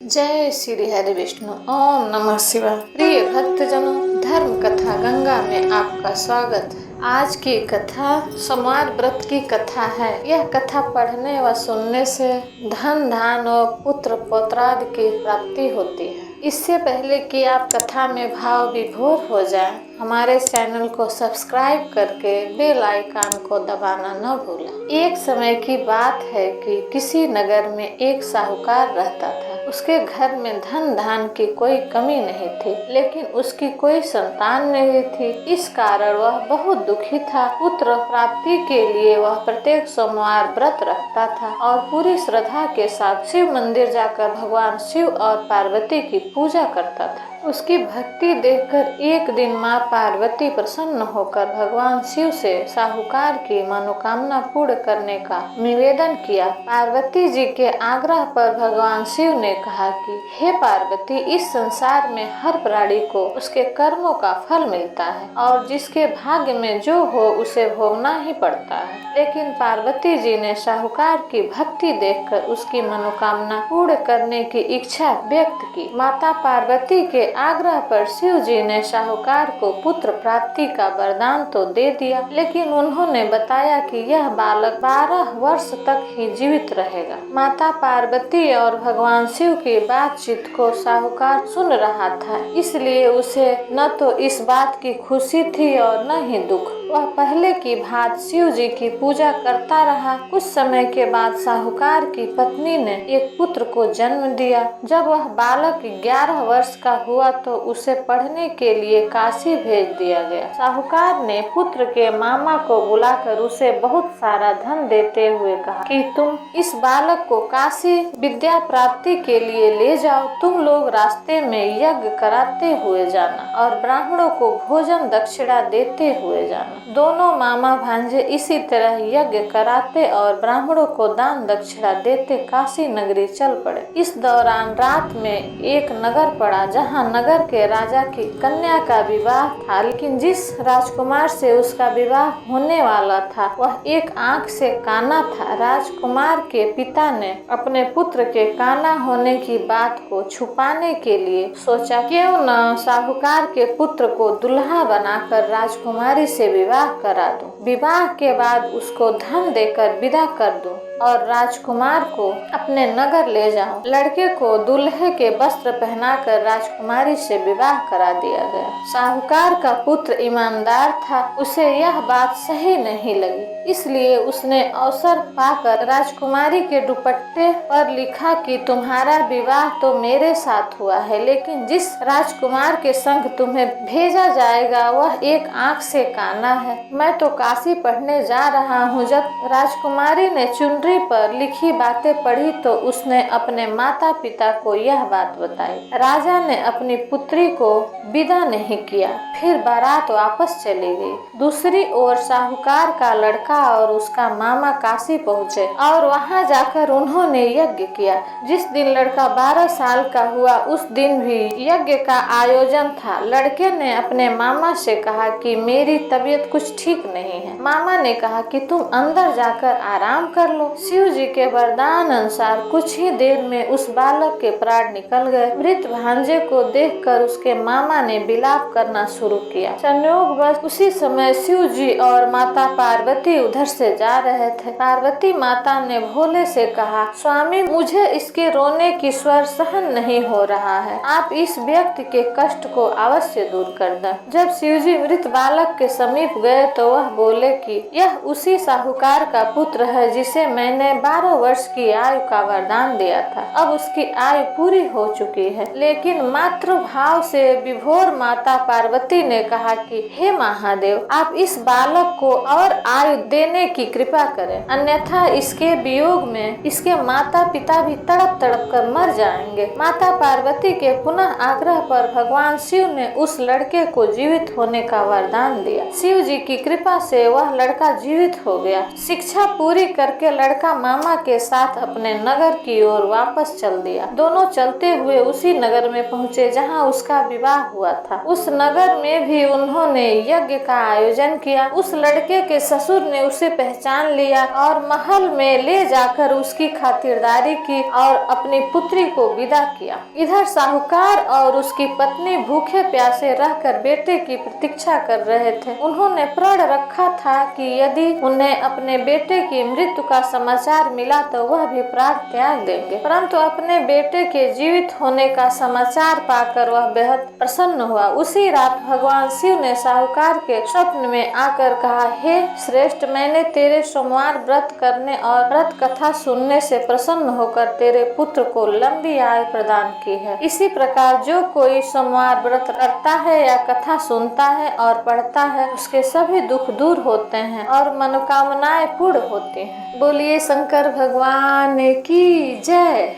जय श्री हरि विष्णु। ओम नमः शिवाय। प्रिय भक्तजनों, धर्म कथा गंगा में आपका स्वागत है। आज की कथा सोमवार व्रत की कथा है। यह कथा पढ़ने व सुनने से धन धान और पुत्र पौत्रादि की प्राप्ति होती है। इससे पहले कि आप कथा में भाव विभोर हो जाएं, हमारे चैनल को सब्सक्राइब करके बेल आइकन को दबाना न भूलें। एक समय की बात है कि किसी नगर में एक साहूकार रहता था। उसके घर में धन धान की कोई कमी नहीं थी, लेकिन उसकी कोई संतान नहीं थी। इस कारण वह बहुत दुखी था। पुत्र प्राप्ति के लिए वह प्रत्येक सोमवार व्रत रखता था और पूरी श्रद्धा के साथ शिव मंदिर जाकर भगवान शिव और पार्वती की पूजा करता था। उसकी भक्ति देखकर एक दिन माँ पार्वती प्रसन्न होकर भगवान शिव से साहूकार की मनोकामना पूर्ण करने का निवेदन किया। पार्वती जी के आग्रह पर भगवान शिव ने कहा कि हे पार्वती, इस संसार में हर प्राणी को उसके कर्मों का फल मिलता है और जिसके भाग्य में जो हो उसे भोगना ही पड़ता है। लेकिन पार्वती जी ने साहूकार की भक्ति देखकर उसकी मनोकामना पूर्ण करने की इच्छा व्यक्त की। माता पार्वती के आग्रह पर शिव जी ने साहूकार को पुत्र प्राप्ति का वरदान तो दे दिया, लेकिन उन्होंने बताया कि यह बालक 12 वर्ष तक ही जीवित रहेगा। माता पार्वती और भगवान शिव की बातचीत को साहूकार सुन रहा था, इसलिए उसे न तो इस बात की खुशी थी और न ही दुख। वह पहले की भांति शिव जी की पूजा करता रहा। कुछ समय के बाद साहूकार की पत्नी ने एक पुत्र को जन्म दिया। जब वह बालक 11 वर्ष का हुआ तो उसे पढ़ने के लिए काशी भेज दिया गया। साहूकार ने पुत्र के मामा को बुलाकर उसे बहुत सारा धन देते हुए कहा कि तुम इस बालक को काशी विद्या प्राप्ति के लिए ले जाओ। तुम लोग रास्ते में यज्ञ कराते हुए जाना और ब्राह्मणों को भोजन दक्षिणा देते हुए जाना। दोनों मामा भांजे इसी तरह यज्ञ कराते और ब्राह्मणों को दान दक्षिणा देते काशी नगरी चल पड़े। इस दौरान रात में एक नगर पड़ा, जहां नगर के राजा की कन्या का विवाह था, लेकिन जिस राजकुमार से उसका विवाह होने वाला था वह एक आंख से काना था। राजकुमार के पिता ने अपने पुत्र के काना होने की बात को छुपाने के लिए सोचा, क्यों न साहूकार के पुत्र को दुल्हा बनाकर राजकुमारी से विवाह करा दूं। विवाह के बाद उसको धन देकर विदा कर दूं और राजकुमार को अपने नगर ले जाऊं। लड़के को दूल्हे के वस्त्र पहनाकर राजकुमारी से विवाह करा दिया गया। साहूकार का पुत्र ईमानदार था, उसे यह बात सही नहीं लगी, इसलिए उसने अवसर पाकर राजकुमारी के दुपट्टे पर लिखा कि तुम्हारा विवाह तो मेरे साथ हुआ है, लेकिन जिस राजकुमार के संग तुम्हें भेजा जाएगा वह एक आंख से काना है। मैं तो काशी पढ़ने जा रहा हूँ। जब राजकुमारी ने चुनरी पर लिखी बातें पढ़ी तो उसने अपने माता पिता को यह बात बताई। राजा ने अपनी पुत्री को विदा नहीं किया, फिर बारात वापस चली गई। दूसरी ओर साहूकार का लड़का और उसका मामा काशी पहुँचे और वहां जाकर उन्होंने यज्ञ किया। जिस दिन लड़का 12 साल का हुआ उस दिन भी यज्ञ का आयोजन था। लड़के ने अपने मामा से कहा कि मेरी तबीयत कुछ ठीक नहीं है। मामा ने कहा कि तुम अंदर जाकर आराम कर लो। शिव जी के वरदान अनुसार कुछ ही देर में उस बालक के प्राण निकल गए। मृत भांजे को देखकर उसके मामा ने विलाप करना शुरू किया। संयोगवश उसी समय शिव जी और माता पार्वती उधर से जा रहे थे। पार्वती माता ने भोले से कहा, स्वामी, मुझे इसके रोने की स्वर सहन नहीं हो रहा है, आप इस व्यक्ति के कष्ट को अवश्य दूर कर दें। जब शिव जी मृत बालक के समीप गए तो वह बोले कि यह उसी साहूकार का पुत्र है जिसे मैंने 12 वर्ष की आयु का वरदान दिया था। अब उसकी आयु पूरी हो चुकी है। लेकिन मातृभाव से विभोर माता पार्वती ने कहा कि हे महादेव, आप इस बालक को और आयु देने की कृपा करें, अन्यथा इसके वियोग में इसके माता पिता भी तड़प तड़प कर मर जाएंगे। माता पार्वती के पुनः आग्रह पर भगवान शिव ने उस लड़के को जीवित होने का वरदान दिया। शिव जी की कृपा से से वह लड़का जीवित हो गया। शिक्षा पूरी करके लड़का मामा के साथ अपने नगर की ओर वापस चल दिया। दोनों चलते हुए उसी नगर में पहुँचे जहाँ उसका विवाह हुआ था। उस नगर में भी उन्होंने यज्ञ का आयोजन किया। उस लड़के के ससुर ने उसे पहचान लिया और महल में ले जाकर उसकी खातिरदारी की और अपनी पुत्री को विदा किया। इधर साहूकार और उसकी पत्नी भूखे प्यासे रहकर बेटे की प्रतीक्षा कर रहे थे। उन्होंने प्रण रखा था कि यदि उन्हें अपने बेटे की मृत्यु का समाचार मिला तो वह भी प्राण त्याग देंगे, परंतु अपने बेटे के जीवित होने का समाचार पाकर वह बेहद प्रसन्न हुआ। उसी रात भगवान शिव ने साहूकार के स्वप्न में आकर कहा, हे श्रेष्ठ, मैंने तेरे सोमवार व्रत करने और व्रत कथा सुनने से प्रसन्न होकर तेरे पुत्र को लंबी आयु प्रदान की है। इसी प्रकार जो कोई सोमवार व्रत करता है या कथा सुनता है और पढ़ता है उसके सभी दुख दूर होते हैं और मनोकामनाएं पूर्ण होती हैं। बोलिए शंकर भगवान की जय।